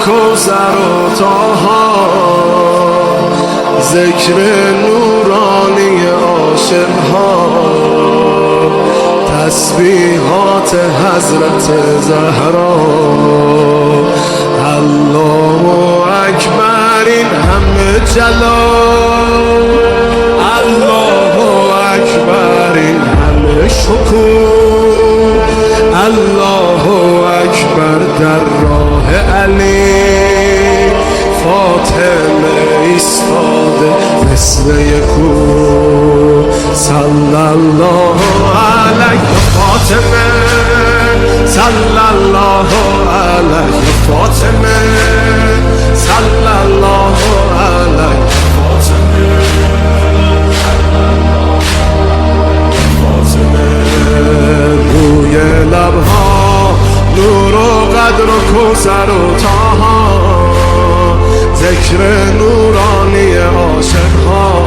کوثر و طاها، ذکر نورانی عاشقها، تسبیحات حضرت زهرا. الله اکبر این همه جلال، الله اکبر این همه شکوه، الله اکبر در راه علی، فاطمه ایستاده مثل یک کوه. صلی الله علیه فاطمه، صلی الله علیه فاطمه، صلی الله علیه فاطمه، روی لبها نور و قدر و کوثر و طاها، ذکر نورانی عاشقها،